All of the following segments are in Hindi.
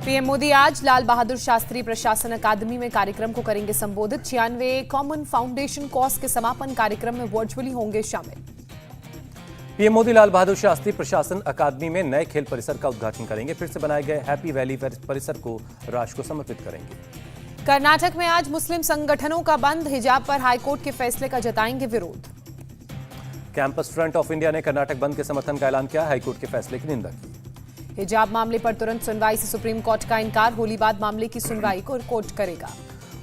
पीएम मोदी आज लाल बहादुर शास्त्री प्रशासन अकादमी में कार्यक्रम को करेंगे संबोधित। 96 कॉमन फाउंडेशन कोर्स के समापन कार्यक्रम में वर्चुअली होंगे शामिल। पीएम मोदी लाल बहादुर शास्त्री प्रशासन अकादमी में नए खेल परिसर का उद्घाटन करेंगे। फिर से बनाए गए हैप्पी वैली परिसर को राष्ट्र को समर्पित करेंगे। कर्नाटक में आज मुस्लिम संगठनों का बंद। हिजाब पर हाईकोर्ट के फैसले का जताएंगे विरोध। कैंपस फ्रंट ऑफ इंडिया ने कर्नाटक बंद के समर्थन का ऐलान किया। हाईकोर्ट के फैसले की निंदा की। हिजाब मामले पर तुरंत सुनवाई से सुप्रीम कोर्ट का इनकार। होली बाद मामले की सुनवाई को कोर्ट करेगा।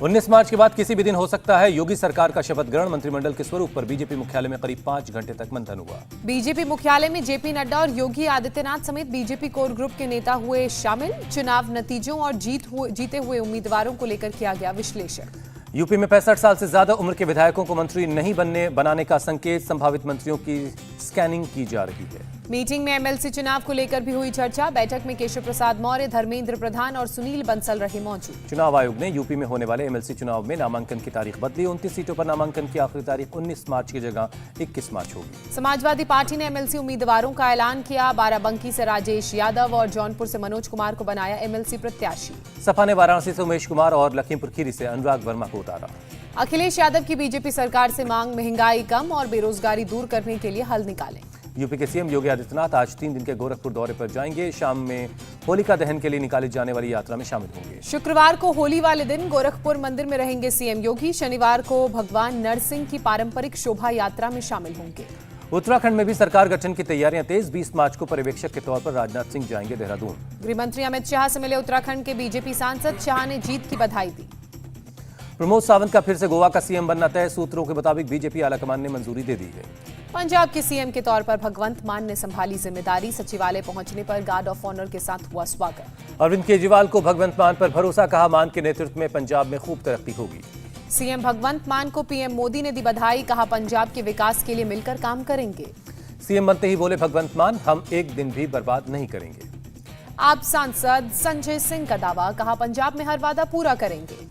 19 मार्च के बाद किसी भी दिन हो सकता है योगी सरकार का शपथ ग्रहण। मंत्रिमंडल के स्वरूप पर बीजेपी मुख्यालय में करीब 5 घंटे तक मंथन हुआ। बीजेपी मुख्यालय में जेपी नड्डा और योगी आदित्यनाथ समेत बीजेपी कोर ग्रुप के नेता हुए शामिल। चुनाव नतीजों और जीते हुए उम्मीदवारों को लेकर किया गया विश्लेषण। यूपी में 65 साल से ज्यादा उम्र के विधायकों को मंत्री नहीं बनाने का संकेत। संभावित मंत्रियों की स्कैनिंग की जा रही है। मीटिंग में एमएलसी चुनाव को लेकर भी हुई चर्चा। बैठक में केशव प्रसाद मौर्य, धर्मेंद्र प्रधान और सुनील बंसल रहे मौजूद। चुनाव आयोग ने यूपी में होने वाले एमएलसी चुनाव में नामांकन की तारीख बदली। 29 सीटों पर नामांकन की आखिरी तारीख 19 मार्च की जगह 21 मार्च होगी। समाजवादी पार्टी ने एमएलसी उम्मीदवारों का ऐलान किया। बाराबंकी से राजेश यादव और जौनपुर से मनोज कुमार को बनाया एमएलसी प्रत्याशी। सपा ने वाराणसी से उमेश कुमार और लखीमपुर खीरी से अनुराग वर्मा को उतारा। अखिलेश यादव की बीजेपी सरकार से मांग, महंगाई कम और बेरोजगारी दूर करने के लिए हल निकालें। यूपी के सीएम योगी आदित्यनाथ आज 3 दिन के गोरखपुर दौरे पर जाएंगे। शाम में होलिका दहन के लिए निकाली जाने वाली यात्रा में शामिल होंगे। शुक्रवार को होली वाले दिन गोरखपुर मंदिर में रहेंगे सीएम योगी। शनिवार को भगवान नरसिंह की पारंपरिक शोभा यात्रा में शामिल होंगे। उत्तराखंड में भी सरकार गठन की तैयारियां तेज। 20 मार्च को पर्यवेक्षक के तौर पर राजनाथ सिंह जाएंगे देहरादून। गृहमंत्री अमित शाह से मिले उत्तराखंड के बीजेपी सांसद। शाह ने जीत की बधाई दी। प्रमोद सावंत का फिर से गोवा का सीएम बनना तय। सूत्रों के मुताबिक बीजेपी आलाकमान ने मंजूरी दे दी है। पंजाब के सीएम के तौर पर भगवंत मान ने संभाली जिम्मेदारी। सचिवालय पहुंचने पर गार्ड ऑफ ऑनर के साथ हुआ स्वागत। अरविंद केजरीवाल को भगवंत मान पर भरोसा। कहा मान के नेतृत्व में पंजाब में खूब तरक्की होगी। सीएम भगवंत मान को पीएम मोदी ने दी बधाई। कहा पंजाब के विकास के लिए मिलकर काम करेंगे। सीएम बनते ही बोले भगवंत मान, हम एक दिन भी बर्बाद नहीं करेंगे। आप सांसद संजय सिंह का दावा। कहा पंजाब में हर वादा पूरा करेंगे।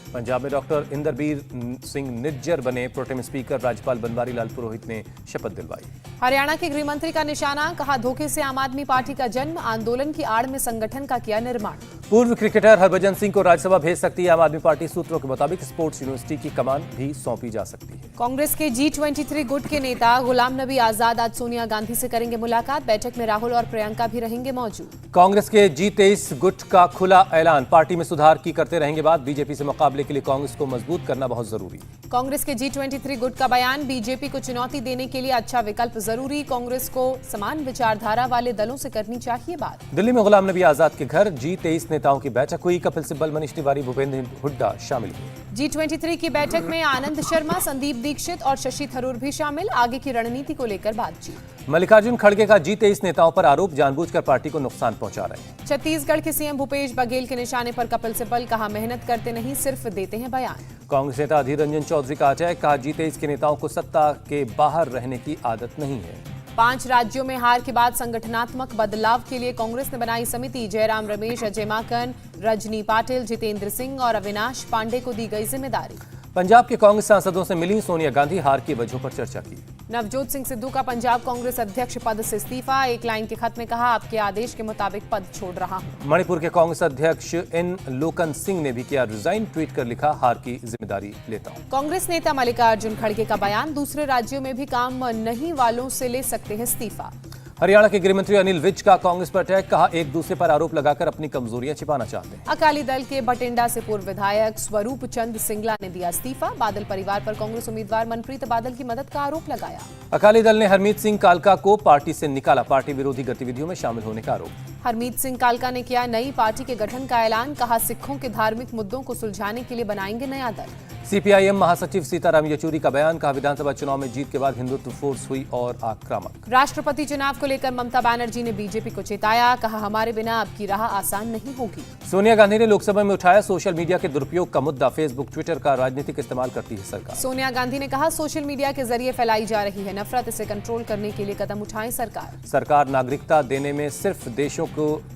पंजाब में डॉक्टर इंदरबीर सिंह निज्जर बने प्रोटेम स्पीकर। राज्यपाल बनवारी लाल पुरोहित ने शपथ दिलवाई। हरियाणा के गृहमंत्री का निशाना। कहा धोखे से आम आदमी पार्टी का जन्म। आंदोलन की आड़ में संगठन का किया निर्माण। पूर्व क्रिकेटर हरभजन सिंह को राज्यसभा भेज सकती है आम आदमी पार्टी। सूत्रों के मुताबिक स्पोर्ट्स यूनिवर्सिटी की कमान भी सौंपी जा सकती है। कांग्रेस के G23 गुट के नेता गुलाम नबी आजाद आज सोनिया गांधी से करेंगे मुलाकात। बैठक में राहुल और प्रियंका भी रहेंगे मौजूद। कांग्रेस के G23 गुट का खुला ऐलान। पार्टी में सुधार की करते रहेंगे बात। बीजेपी से मुकाबले के लिए कांग्रेस को मजबूत करना बहुत जरूरी। कांग्रेस के G23 गुट का बयान। बीजेपी को चुनौती देने के लिए अच्छा विकल्प जरूरी। कांग्रेस को समान विचारधारा वाले दलों से करनी चाहिए बात। दिल्ली में गुलाम नबी आजाद के घर G23 नेताओं की बैठक हुई। कपिल सिब्बल, मनीष तिवारी, भूपेंद्र हुड्डा शामिल हुए। G23 की बैठक में आनंद शर्मा, संदीप दीक्षित और शशि थरूर भी शामिल। आगे की रणनीति को लेकर बातचीत। मल्लिकार्जुन खड़गे का G23 नेताओं पर आरोप, जानबूझकर पार्टी को नुकसान पहुंचा रहे हैं। छत्तीसगढ़ के सीएम भूपेश बघेल के निशाने पर कपिल सिब्बल। कहा मेहनत करते नहीं, सिर्फ देते हैं बयान। कांग्रेस नेता अधीर रंजन चौधरी का अटैक। कहा G23 के नेताओं को सत्ता के बाहर रहने की आदत नहीं है। 5 राज्यों में हार के बाद संगठनात्मक बदलाव के लिए कांग्रेस ने बनाई समिति। जयराम रमेश, अजय माकन, रजनी पाटिल, जितेंद्र सिंह और अविनाश पांडे को दी गई जिम्मेदारी। पंजाब के कांग्रेस सांसदों से मिली सोनिया गांधी। हार की वजहों पर चर्चा की। नवजोत सिंह सिद्धू का पंजाब कांग्रेस अध्यक्ष पद से इस्तीफा। एक लाइन के खत में कहा आपके आदेश के मुताबिक पद छोड़ रहा हूं। मणिपुर के कांग्रेस अध्यक्ष एन लोकन सिंह ने भी किया रिजाइन। ट्वीट कर लिखा हार की जिम्मेदारी लेता हूं। कांग्रेस नेता मल्लिकार्जुन खड़गे का बयान। दूसरे राज्यों में भी काम नहीं वालों से ले सकते हैं इस्तीफा। हरियाणा के गृहमंत्री अनिल विज का कांग्रेस पर अटैक। कहा एक दूसरे पर आरोप लगाकर अपनी कमजोरियां छिपाना चाहते हैं। अकाली दल के बठिंडा से पूर्व विधायक स्वरूप चंद सिंगला ने दिया इस्तीफा। बादल परिवार पर कांग्रेस उम्मीदवार मनप्रीत बादल की मदद का आरोप लगाया। अकाली दल ने हरमीत सिंह कालका को पार्टी से निकाला। पार्टी विरोधी गतिविधियों में शामिल होने का आरोप। हरमीत सिंह कालका ने किया नई पार्टी के गठन का ऐलान। कहा सिखों के धार्मिक मुद्दों को सुलझाने के लिए बनाएंगे नया दल। सीपीआईएम महासचिव सीताराम येचुरी का बयान। कहा विधानसभा चुनाव में जीत के बाद हिंदुत्व फोर्स हुई और आक्रामक। राष्ट्रपति चुनाव को लेकर ममता बनर्जी ने बीजेपी को चेताया। कहा हमारे बिना अब की राह आसान नहीं होगी। सोनिया गांधी ने लोकसभा में उठाया सोशल मीडिया के दुरुपयोग का मुद्दा। फेसबुक, ट्विटर का राजनीतिक इस्तेमाल करती है सरकार। सोनिया गांधी ने कहा सोशल मीडिया के जरिए फैलाई जा रही है नफरत। इसे कंट्रोल करने के लिए कदम उठाए सरकार। सरकार नागरिकता देने में सिर्फ देशों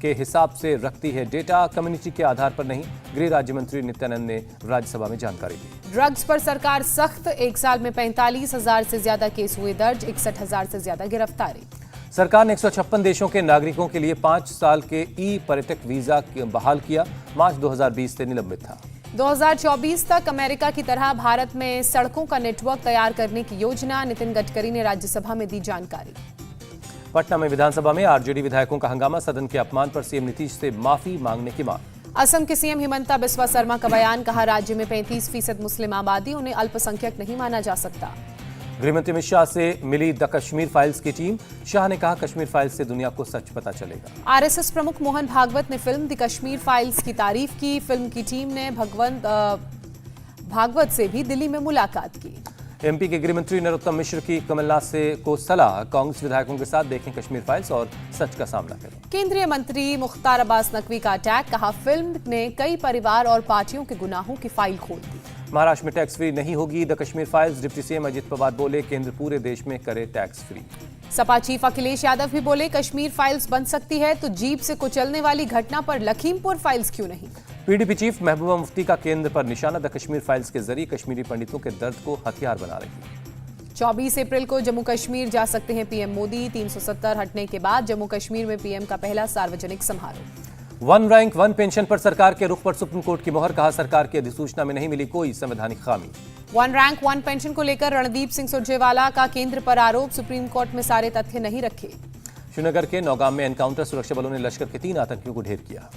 के हिसाब से रखती है डेटा, कम्युनिटी के आधार पर नहीं। गृह राज्य मंत्री नित्यानंद ने राज्यसभा में जानकारी दी। ड्रग्स पर सरकार सख्त। 1 साल में 45,000 से ज्यादा केस हुए दर्ज। 61,000 से ज्यादा गिरफ्तारी। सरकार ने 156 देशों के नागरिकों के लिए 5 साल के ई पर्यटक वीजा बहाल किया। मार्च 2020 से निलंबित था। 2024 तक अमेरिका की तरह भारत में सड़कों का नेटवर्क तैयार करने की योजना, नितिन गडकरी ने राज्यसभा में दी जानकारी। पटना में विधानसभा में आरजेडी विधायकों का हंगामा, सदन के अपमान पर सीएम नीतीश से माफी मांगने की मांग। असम के सीएम हिमंता बिस्वा शर्मा का बयान, कहा राज्य में 35% मुस्लिम आबादी, उन्हें अल्पसंख्यक नहीं माना जा सकता। गृहमंत्री अमित शाह से मिली द कश्मीर फाइल्स की टीम, शाह ने कहा कश्मीर फाइल्स से दुनिया को सच पता चलेगा। आरएसएस प्रमुख मोहन भागवत ने फिल्म द कश्मीर फाइल्स की तारीफ की। फिल्म की टीम ने भागवत से भी दिल्ली में मुलाकात की। एमपी के गृहमंत्री नरोत्तम मिश्र की कमलनाथ से को सलाह, कांग्रेस विधायकों के साथ देखें कश्मीर फाइल्स और सच का सामना करें। केंद्रीय मंत्री मुख्तार अब्बास नकवी का अटैक, कहा फिल्म ने कई परिवार और पार्टियों के गुनाहों की फाइल खोल दी। महाराष्ट्र में टैक्स फ्री नहीं होगी the Kashmir files, deputy CM Ajit Pawar बोले केंद्र पूरे देश में करे tax free. Sapa chief Akhilesh Yadav भी बोले कश्मीर फाइल्स बन सकती है तो जीप से कुचलने वाली घटना पर लखीमपुर फाइल्स क्यों नहीं। पीडीपी चीफ महबूबा मुफ्ती का केंद्र पर निशाना, द कश्मीर फाइल्स के जरिए कश्मीरी पंडितों के दर्द को हथियार बना रही। 24 अप्रैल को जम्मू कश्मीर जा सकते हैं पीएम मोदी। 370 हटने के बाद जम्मू कश्मीर में पीएम का पहला सार्वजनिक समारोह। वन रैंक वन पेंशन पर सरकार के रुख पर सुप्रीम कोर्ट की मोहर, कहा सरकार की अधिसूचना में नहीं मिली कोई संवैधानिक खामी। वन रैंक वन पेंशन को लेकर रणदीप सिंह सुरजेवाला का केंद्र पर आरोप, सुप्रीम कोर्ट में सारे तथ्य नहीं रखे। श्रीनगर के नौगाम में एनकाउंटर, सुरक्षा बलों ने लश्कर के 3 आतंकियों को ढेर किया।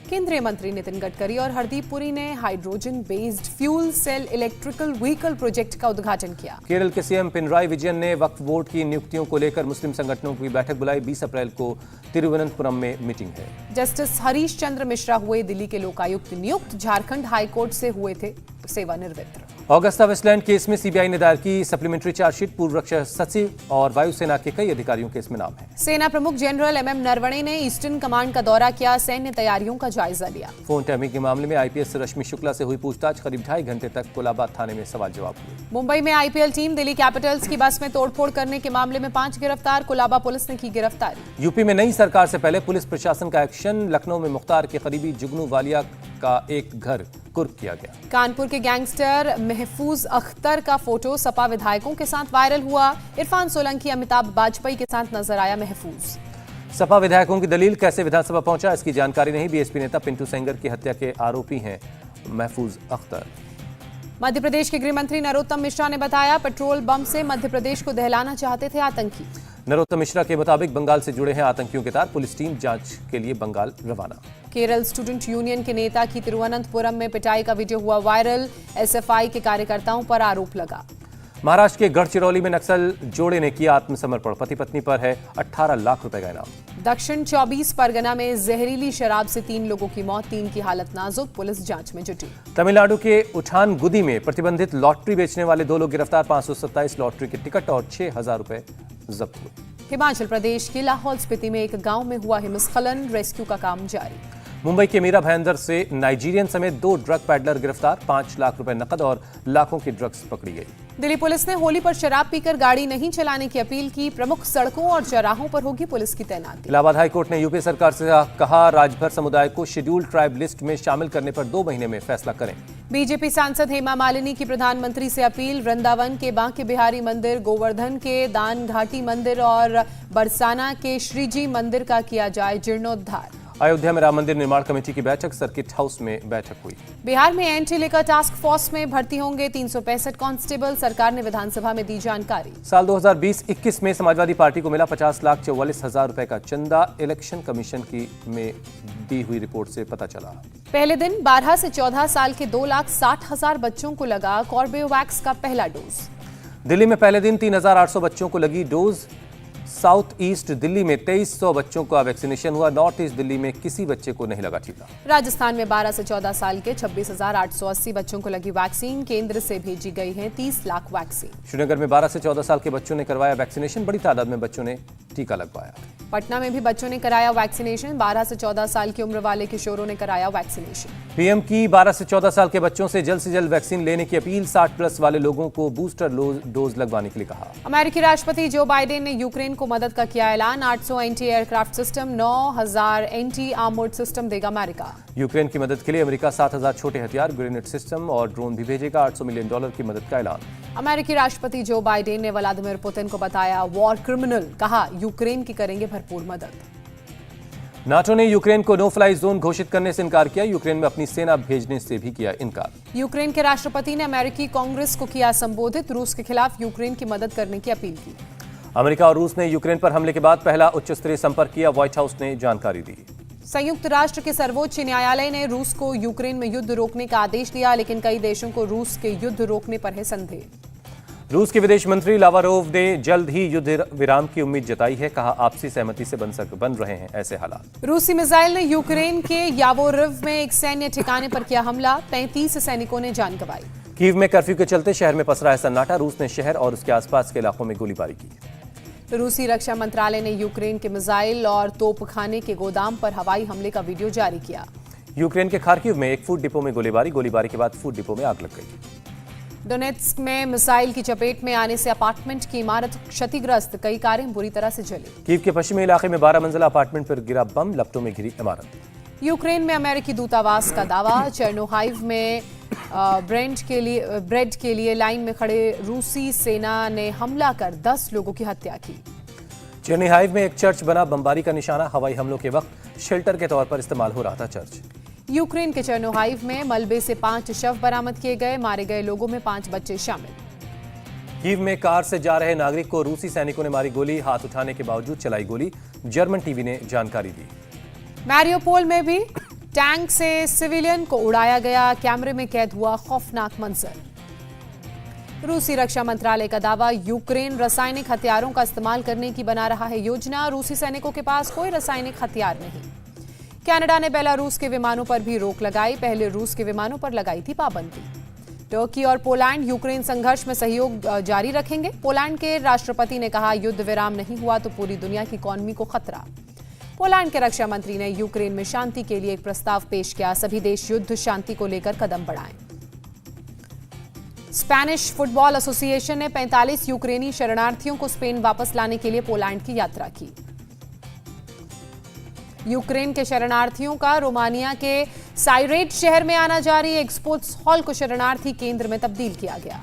केंद्रीय मंत्री नितिन गडकरी और हरदीप पुरी ने hydrogen based fuel cell electrical vehicle project का उद्घाटन किया। केरल के सीएम पिनराई विजयन ने वक्फ बोर्ड की नियुक्तियों को लेकर मुस्लिम संगठनों की बैठक बुलाई। 20 अप्रैल को तिरुवनंतपुरम में मीटिंग है। जस्टिस हरीश चंद्र मिश्रा हुए दिल्ली के लोकायुक्त नियुक्त, झारखंड हाईकोर्ट से हुए थे सेवानिवृत्त। ऑगस्टा वेस्टलैंड केस में सीबीआई ने दायर की सप्लीमेंट्री चार्जशीट, पूर्व रक्षा सचिव और वायुसेना के कई अधिकारियों के इसमें नाम है। सेना प्रमुख जनरल एमएम नरवणे ने ईस्टर्न कमांड का दौरा किया, सैन्य तैयारियों का जायजा लिया। फोन टैपिंग के मामले में आईपीएस रश्मि शुक्ला से हुई पूछताछ, करीब 2.5 घंटे तक कोलाबा थाने में सवाल जवाब हुए। मुंबई में आईपीएल टीम दिल्ली कैपिटल्स की बस में तोड़फोड़ करने के मामले में 5 गिरफ्तार, कोलाबा पुलिस ने की गिरफ्तारी। यूपी में नई सरकार से पहले पुलिस प्रशासन का एक्शन, लखनऊ में मुख्तार के करीबी जुगनू वालिया का एक घर कुर्क किया गया। कानपुर के गैंगस्टर महफूज अख्तर का फोटो सपा विधायकों के साथ वायरल हुआ। इरफान सोलंकी, अमिताभ वाजपेयी के साथ नजर आया महफूज। सपा विधायकों की दलील, कैसे विधानसभा पहुंचा इसकी जानकारी नहीं। बीएसपी नेता पिंटू सेंगर की हत्या के आरोपी हैं महफूज अख्तर। मध्य प्रदेश के गृह मंत्री नरोत्तम मिश्रा ने बताया पेट्रोल बम से मध्य प्रदेश को दहलाना चाहते थे आतंकी। नरोत्तम मिश्रा के मुताबिक बंगाल से जुड़े हैं आतंकियों के तार, पुलिस टीम जांच के लिए बंगाल रवाना। केरल स्टूडेंट यूनियन के नेता की तिरुवनंतपुरम में पिटाई का वीडियो हुआ वायरल, एसएफआई के कार्यकर्ताओं पर आरोप लगा। महाराष्ट्र के गढ़चिरौली में नक्सल जोड़े ने किया आत्मसमर्पण, पति पत्नी पर है 18 लाख रुपए का इनाम। दक्षिण 24 परगना में जहरीली शराब से 3 लोगों की मौत, 3 की हालत नाजुक, पुलिस जांच में जुटी। तमिलनाडु के उठानगुदी में प्रतिबंधित लॉटरी बेचने वाले 2 लोग गिरफ्तार, 527 लॉटरी के टिकट और 6,000 रुपए जब्त हुए। हिमाचल प्रदेश के लाहौल स्पीति में एक गांव में हुआ हिमस्खलन, रेस्क्यू का काम जारी। मुंबई के मीरा भयंदर से नाइजीरियन समेत 2 ड्रग पैडलर गिरफ्तार, 5 लाख रुपए नकद और लाखों की ड्रग्स पकड़ी गई। दिल्ली पुलिस ने होली पर शराब पीकर गाड़ी नहीं चलाने की अपील की, प्रमुख सड़कों और चौराहों पर होगी पुलिस की तैनाती। इलाहाबाद हाईकोर्ट ने यूपी सरकार से कहा राजभर समुदाय को शेड्यूल्ड ट्राइब लिस्ट में शामिल करने पर 2 महीने में फैसला करें। बीजेपी सांसद हेमा मालिनी की प्रधानमंत्री से अपील, वृंदावन के बांके बिहारी मंदिर, गोवर्धन के दान घाटी मंदिर और बरसाना के श्रीजी मंदिर का किया जाए जीर्णोद्धार। अयोध्या में राम मंदिर निर्माण कमेटी की बैठक, सर्किट हाउस में बैठक हुई। बिहार में एंटी लिकर टास्क फोर्स में भर्ती होंगे 365 कांस्टेबल, सरकार ने विधानसभा में दी जानकारी। साल 2020-21 में समाजवादी पार्टी को मिला 50,44,000 रुपए का चंदा, इलेक्शन कमीशन की में दी हुई रिपोर्ट से पता चला। पहले दिन 12 से 14 साल के 2,60,000 बच्चों को लगा कॉर्बेवैक्स का पहला डोज। दिल्ली में पहले दिन 3,800 बच्चों को लगी डोज। साउथ ईस्ट दिल्ली में 2,300 बच्चों का वैक्सीनेशन हुआ, नॉर्थ ईस्ट दिल्ली में किसी बच्चे को नहीं लगा टीका। राजस्थान में 12 से 14 साल के 26,880 बच्चों को लगी वैक्सीन, केंद्र से भेजी गई है 30 लाख वैक्सीन। श्रीनगर में 12 से 14 साल के बच्चों ने करवाया वैक्सीनेशन, बड़ी तादाद में बच्चों ने टीका लगवाया। पटना में भी बच्चों ने कराया वैक्सीनेशन। 12 से 14 साल की उम्र वाले किशोरों ने कराया वैक्सीनेशन। पीएम की 12 से 14 साल के बच्चों से जल्द वैक्सीन लेने की अपील। 60 प्लस वाले लोगों को बूस्टर डोज लगवाने के लिए कहा। अमेरिकी राष्ट्रपति जो बाइडेन ने यूक्रेन को मदद का किया ऐलान। 800 anti aircraft system, 9000 anti armoured system देगा अमेरिका। यूक्रेन की मदद के लिए अमेरिका 7000 छोटे हथियार, ग्रेनेड सिस्टम और ड्रोन भी भेजेगा। $800 मिलियन की मदद का ऐलान। अमेरिकी राष्ट्रपति जो बाइडेन ने व्लादिमीर पुतिन को बताया वॉर क्रिमिनल। कहा यूक्रेन की करेंगे भरपूर मदद। नाटो ने यूक्रेन को नो फ्लाई जोन घोषित करने से इनकार किया। यूक्रेन में अपनी सेना भेजने से भी किया इनकार। यूक्रेन के राष्ट्रपति ने अमेरिकी कांग्रेस को किया संबोधित। रूस के खिलाफ यूक्रेन की मदद करने की अपील की। अमेरिका और रूस ने यूक्रेन पर हमले के बाद पहला उच्च स्तरीय संपर्क किया। व्हाइट हाउस ने जानकारी दी। संयुक्त राष्ट्र के सर्वोच्च न्यायालय ने रूस को यूक्रेन में युद्ध रोकने का आदेश दिया, लेकिन कई देशों को रूस के युद्ध रोकने पर है संदेह। रूस के विदेश मंत्री लावारोव ने जल्द ही युद्ध विराम की उम्मीद जताई है। कहा आपसी सहमति से बन रहे हैं ऐसे हालात। रूसी मिसाइल ने यूक्रेन के यावोरिव में एक सैन्य ठिकाने पर किया हमला। 35 सैनिकों ने जान गंवाई। कीव में कर्फ्यू के चलते शहर में पसरा है सन्नाटा। रूस ने शहर और उसके आसपास के इलाकों में गोलीबारी की। रूसी रक्षा मंत्रालय ने यूक्रेन के मिसाइल और तोपखाने के गोदाम पर हवाई हमले का वीडियो जारी किया। यूक्रेन के खार्किव में एक फूड डिपो में गोलीबारी के बाद फूड डिपो में आग लग गई। डोनेट्स्क में मिसाइल की चपेट में आने से अपार्टमेंट की इमारत क्षतिग्रस्त। कई कारें बुरी तरह से जली। कीव के पश्चिमी इलाके में 12 मंजिला अपार्टमेंट पर गिरा बम, लपटों में घिरी इमारत। यूक्रेन में अमेरिकी दूतावास का दावा। चेर्नोहाइव में ब्रेड के लिए लाइन में खड़े रूसी सेना ने हमला कर 10 लोगों की हत्या की। चेर्नोहाइव में एक चर्च बना बमबारी का निशाना। हवाई हमलों के वक्त शेल्टर के तौर पर इस्तेमाल हो रहा था चर्च। यूक्रेन के चेर्नोहाइव में मलबे से 5 शव बरामद किए गए। मारे गए लोगों में 5 बच्चे शामिल। कीव में कार से जा रहे नागरिक को रूसी सैनिकों ने मारी गोली। हाथ उठाने के बावजूद चलाई गोली। जर्मन टीवी ने जानकारी दी। मैरियोपोल में भी टैंक से सिविलियन को उड़ाया गया। कैमरे में कैद हुआ खौफनाक मंजर। रूसी रक्षा मंत्रालय का दावा। यूक्रेन रासायनिक हथियारों का इस्तेमाल करने की बना रहा है योजना। रूसी सैनिकों के पास कोई रासायनिक हथियार नहीं। कनाडा ने बेलारूस के विमानों पर भी रोक लगाई। पहले रूस के विमानों पर लगाई थी पाबंदी। टर्की और पोलैंड यूक्रेन संघर्ष में सहयोग जारी रखेंगे। पोलैंड के राष्ट्रपति ने कहा युद्ध विराम नहीं हुआ तो पूरी दुनिया की इकोनॉमी को खतरा। पोलैंड के रक्षा मंत्री ने यूक्रेन में शांति के लिए एक प्रस्ताव पेश किया। सभी देश युद्ध शांति को लेकर कदम बढ़ाएं। स्पेनिश फुटबॉल एसोसिएशन ने 45 यूक्रेनी शरणार्थियों को स्पेन वापस लाने के लिए पोलैंड की यात्रा की। यूक्रेन के शरणार्थियों का रोमानिया के साइरेट शहर में आना जारी। एक स्पोर्ट्स हॉल को शरणार्थी केंद्र में तब्दील किया गया।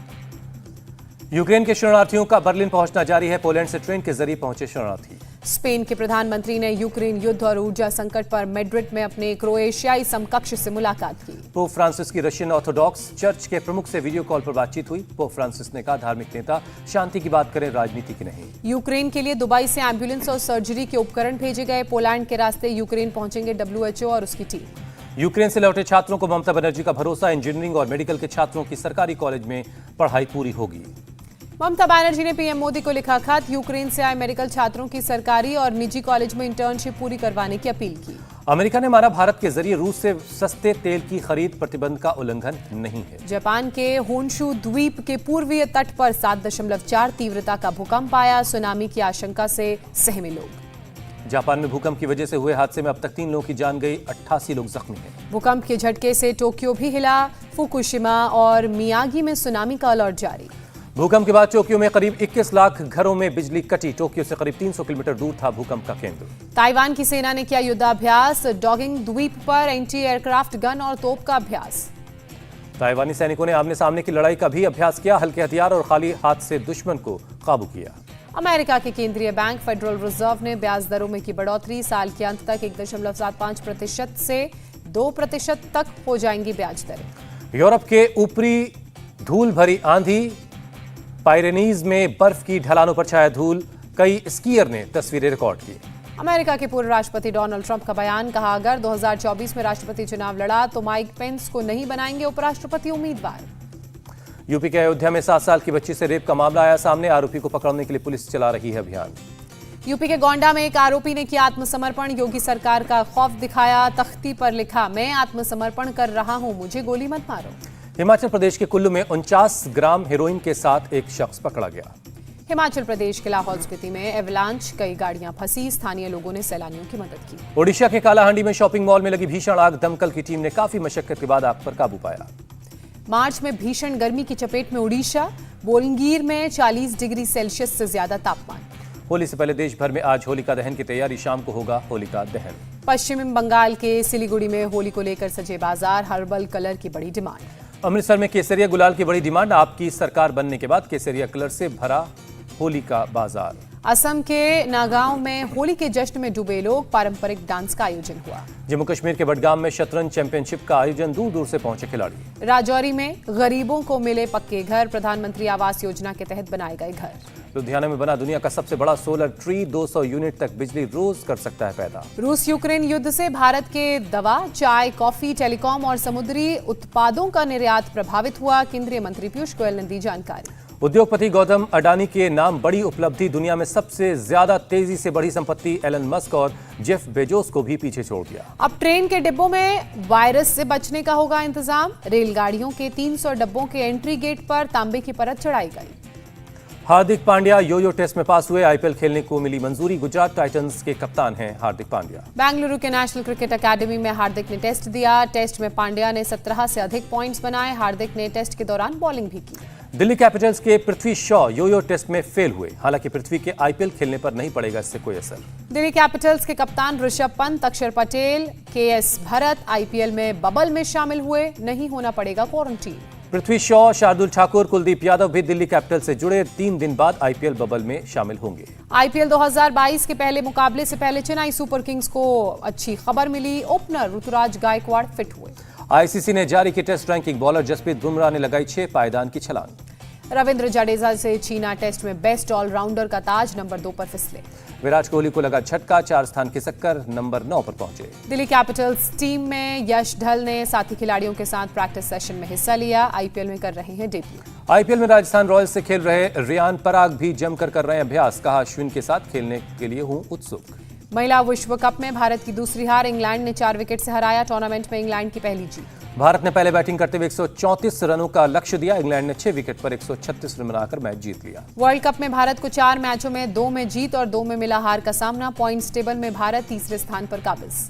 यूक्रेन के शरणार्थियों का बर्लिन पहुंचना जारी है। पोलैंड से ट्रेन के जरिए पहुंचे शरणार्थी। स्पेन के प्रधानमंत्री ने यूक्रेन युद्ध और ऊर्जा संकट पर मैड्रिड में अपने क्रोएशियाई समकक्ष से मुलाकात की। पोप फ्रांसिस की रशियन ऑर्थोडॉक्स चर्च के प्रमुख से वीडियो कॉल पर बातचीत हुई। पोप फ्रांसिस ने कहा धार्मिक नेता शांति की बात करें, राजनीति की नहीं। यूक्रेन के लिए दुबई से एम्बुलेंस और सर्जरी के उपकरण भेजे गए। पोलैंड के रास्ते यूक्रेन पहुंचेंगे WHO और उसकी टीम। यूक्रेन से लौटे छात्रों को ममता बनर्जी का भरोसा। इंजीनियरिंग और मेडिकल के छात्रों की सरकारी कॉलेज में पढ़ाई पूरी होगी। ममता बनर्जी ने पीएम मोदी को लिखा खत। यूक्रेन से आए मेडिकल छात्रों की सरकारी और निजी कॉलेज में इंटर्नशिप पूरी करवाने की अपील की। अमेरिका ने माना भारत के जरिए रूस से सस्ते तेल की खरीद प्रतिबंध का उल्लंघन नहीं है। जापान के होन्शु द्वीप के पूर्वीय तट पर 7.4 तीव्रता का भूकंप आया। सुनामी की आशंका से सहमे लोग। जापान में भूकंप की वजह से हुए हादसे में अब तक 3 लोगों की जान गई, 88 लोग जख्मी हैं। भूकंप के झटके से टोक्यो भी हिला। फुकुशिमा और मियागी में सुनामी का अलर्ट जारी। भूकंप के बाद टोक्यो में करीब 21 लाख घरों में बिजली कटी। टोक्यो से करीब 300 किलोमीटर दूर था भूकंप का केंद्र। ताइवान की सेना ने किया युद्धाभ्यास। डॉगिंग द्वीप पर एंटी एयरक्राफ्ट गन और तोप का अभ्यास। ताइवानी सैनिकों ने आमने सामने की लड़ाई का भी अभ्यास किया। हल्के हथियार और खाली हाथ से दुश्मन को काबू किया। अमेरिका के केंद्रीय बैंक फेडरल रिजर्व ने ब्याज दरों में की बढ़ोतरी। साल के अंत तक 1.75% से 2% तक हो जाएंगी ब्याज दरें। यूरोप के ऊपरी धूल भरी आंधी। पायरेनीज में बर्फ की ढलानों पर छाया धूल। कई स्कीयर ने तस्वीरें रिकॉर्ड की। अमेरिका के पूर्व राष्ट्रपति डोनाल्ड ट्रंप का बयान। कहा अगर 2024 में राष्ट्रपति चुनाव लड़ा तो माइक पेंस को नहीं बनाएंगे उपराष्ट्रपति उम्मीदवार। यूपी के अयोध्या में 7 साल की बच्ची से रेप का मामला आया सामने। आरोपी को पकड़ने के लिए पुलिस चला रही है अभियान। यूपी के गोंडा में एक आरोपी ने किया आत्मसमर्पण। योगी सरकार का खौफ दिखाया। तख्ती पर लिखा मैं आत्मसमर्पण कर रहा हूं, मुझे गोली मत मारो। हिमाचल प्रदेश के कुल्लू में 49 ग्राम हेरोइन के साथ एक शख्स पकड़ा गया। हिमाचल प्रदेश के लाहौल स्पीति में एवलांच, कई गाड़ियां फंसी, स्थानीय लोगों ने सैलानियों की मदद की। ओडिशा के कालाहांडी में शॉपिंग मॉल में लगी भीषण आग, दमकल की टीम ने काफी मशक्कत के बाद आग पर काबू पाया। मार्च में भीषण गर्मी की चपेट में उड़ीसा, बोलंगीर में 40 डिग्री सेल्सियस से ज्यादा तापमान। होली से पहले देश भर में आज होलिका दहन की तैयारी, शाम को होगा होलिका दहन। पश्चिमी बंगाल के सिलीगुड़ी में होली को लेकर सजे बाजार, हर्बल कलर की बड़ी डिमांड। अमृतसर में केसरिया गुलाल की बड़ी डिमांड, आपकी सरकार बनने के बाद केसरिया कलर से भरा होली का बाजार। असम के नागांव में होली के जश्न में डूबे लोग, पारंपरिक डांस का आयोजन हुआ। जम्मू कश्मीर के बडगाम में शतरंज चैंपियनशिप का आयोजन, दूर दूर से पहुंचे खिलाड़ी। राजौरी में गरीबों को मिले पक्के घर, प्रधानमंत्री आवास योजना के तहत बनाए गए घर। लुधियाना में बना दुनिया का सबसे बड़ा सोलर ट्री, 200 यूनिट तक बिजली रोज कर सकता है पैदा। रूस यूक्रेन युद्ध से भारत के दवा, चाय, कॉफी, टेलीकॉम और समुद्री उत्पादों का निर्यात प्रभावित हुआ, केंद्रीय मंत्री पीयूष गोयल ने दी जानकारी। उद्योगपति गौतम अडानी के नाम बड़ी उपलब्धि, दुनिया में सबसे ज्यादा तेजी से बढ़ी संपत्ति, एलन मस्क और जेफ बेजोस को भी पीछे छोड़ दिया। अब ट्रेन के डिब्बों में वायरस से बचने का होगा इंतजाम, रेलगाड़ियों के 300 डिब्बों के एंट्री गेट पर तांबे की परत चढ़ाई गई। हार्दिक पांड्या योयो टेस्ट में पास हुए, आईपीएल खेलने को मिली मंजूरी, गुजरात टाइटंस के कप्तान हैं हार्दिक पांड्या। बेंगलुरु के नेशनल क्रिकेट अकेडमी में हार्दिक ने टेस्ट दिया, टेस्ट में पांड्या ने 17 से अधिक पॉइंट्स बनाए, हार्दिक ने टेस्ट के दौरान बॉलिंग भी की। दिल्ली कैपिटल्स के पृथ्वी शॉ योयो टेस्ट में फेल हुए, हालांकि पृथ्वी के आईपीएल खेलने पर नहीं पड़ेगा इससे कोई असर। दिल्ली कैपिटल्स के कप्तान ऋषभ पंत, अक्षर पटेल, केएस भरत आईपीएल में बबल में शामिल हुए, नहीं होना पड़ेगा क्वारंटीन। पृथ्वी शॉ, शार्दुल ठाकुर, कुलदीप यादव भी दिल्ली कैपिटल से जुड़े, 3 दिन बाद आईपीएल बबल में शामिल होंगे। आईपीएल 2022 के पहले मुकाबले से पहले चेन्नई सुपर किंग्स को अच्छी खबर मिली, ओपनर ऋतुराज गायकवाड़ फिट हुए। आईसीसी ने जारी की test ranking, bowler Jasprit Bumrah ने लगाई 6 पायदान की छलांग। रविंद्र जडेजा से छीना टेस्ट में बेस्ट ऑलराउंडर का ताज, नंबर 2 पर फिसले। विराट कोहली को लगा झटका, 4 स्थान खिसककर नंबर 9 पर पहुंचे। दिल्ली कैपिटल्स टीम में यश ढल ने साथी खिलाड़ियों के साथ प्रैक्टिस सेशन में हिस्सा लिया, आईपीएल में कर रहे हैं डेब्यू। आईपीएल में राजस्थान रॉयल्स से खेल रहे रियान पराग भी जमकर कर रहे हैं अभ्यास, कहा अश्विन के साथ खेलने के लिए हूं उत्सुक। महिला विश्व कप में भारत की दूसरी हार, इंग्लैंड ने 4 विकेट से हराया, टूर्नामेंट में इंग्लैंड की पहली जीत। भारत ने पहले बैटिंग करते हुए 134 रनों का लक्ष्य दिया, इंग्लैंड ने 6 विकेट पर 136 रन बनाकर मैच जीत लिया। वर्ल्ड कप में भारत को 4 मैचों में 2 में जीत और 2 में मिला हार का सामना, पॉइंट्स टेबल में भारत तीसरे स्थान पर काबिज।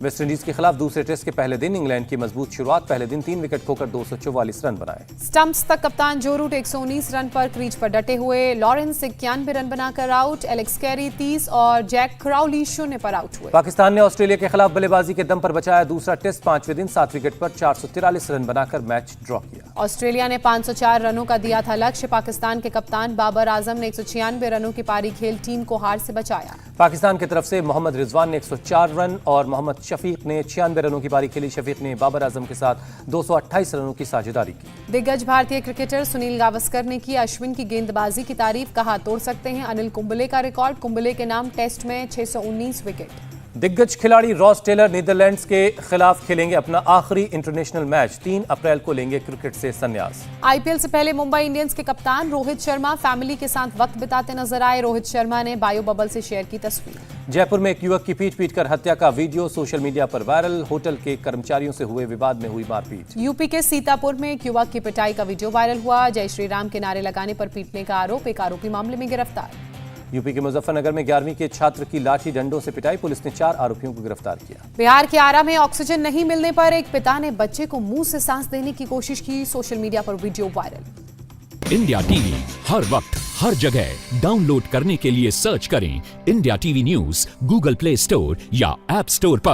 वेस्टइंडीज के खिलाफ दूसरे टेस्ट के पहले दिन इंग्लैंड की मजबूत शुरुआत, पहले दिन 3 विकेट खोकर 244 रन बनाए। स्टंप्स तक कप्तान जो रूट 119 रन पर क्रीज पर डटे हुए, लॉरेंस 91 रन बनाकर आउट, एलेक्स कैरी 30 और जैक क्राउली 0 पर आउट हुए। पाकिस्तान ने ऑस्ट्रेलिया के खिलाफ बल्लेबाजी के दम पर बचाया दूसरा टेस्ट, 5वें दिन 7 विकेट पर 443 रन बनाकर मैच ड्रॉ किया। ऑस्ट्रेलिया ने 504 रनों का दिया था लक्ष्य, पाकिस्तान के कप्तान बाबर आजम ने 196 रनों की पारी खेल टीम को हार से बचाया। पाकिस्तान की तरफ से मोहम्मद रिजवान ने 104 रन और मोहम्मद शफीक ने 96 रनों की पारी खेली, शफीक ने बाबर आजम के साथ 228 रनों की साझेदारी की। दिग्गज भारतीय क्रिकेटर सुनील गावस्कर ने की अश्विन की गेंदबाजी की तारीफ, कहा तोड़ सकते हैं अनिल कुंबले का रिकॉर्ड, कुंबले के नाम टेस्ट में 619 विकेट। दिग्गज खिलाड़ी रॉस टेलर नीदरलैंड्स के खिलाफ खेलेंगे अपना आखिरी इंटरनेशनल मैच, 3 अप्रैल को लेंगे क्रिकेट से संन्यास। आईपीएल से पहले मुंबई इंडियंस के कप्तान रोहित शर्मा फैमिली के साथ वक्त बिताते नजर आए, रोहित शर्मा ने बायो बबल से शेयर की तस्वीर। जयपुर में एक युवक की पीट कर हत्या का वीडियो सोशल मीडिया पर वायरल, होटल के कर्मचारियों से हुए विवाद में हुई मारपीट। यूपी के सीतापुर में एक युवक की पिटाई का वीडियो वायरल हुआ, जय श्री राम के नारे लगाने पर पीटने का आरोप, एक आरोपी मामले में गिरफ्तार। यूपी के मुजफ्फरनगर में 11वीं के छात्र की लाठी डंडों से पिटाई, पुलिस ने 4 आरोपियों को गिरफ्तार किया। बिहार के आरा में ऑक्सीजन नहीं मिलने पर एक पिता ने बच्चे को मुंह से सांस देने की कोशिश की, सोशल मीडिया पर वीडियो वायरल। इंडिया टीवी हर वक्त हर जगह डाउनलोड करने के लिए सर्च करें India TV news Google play store या ऐप स्टोर पर।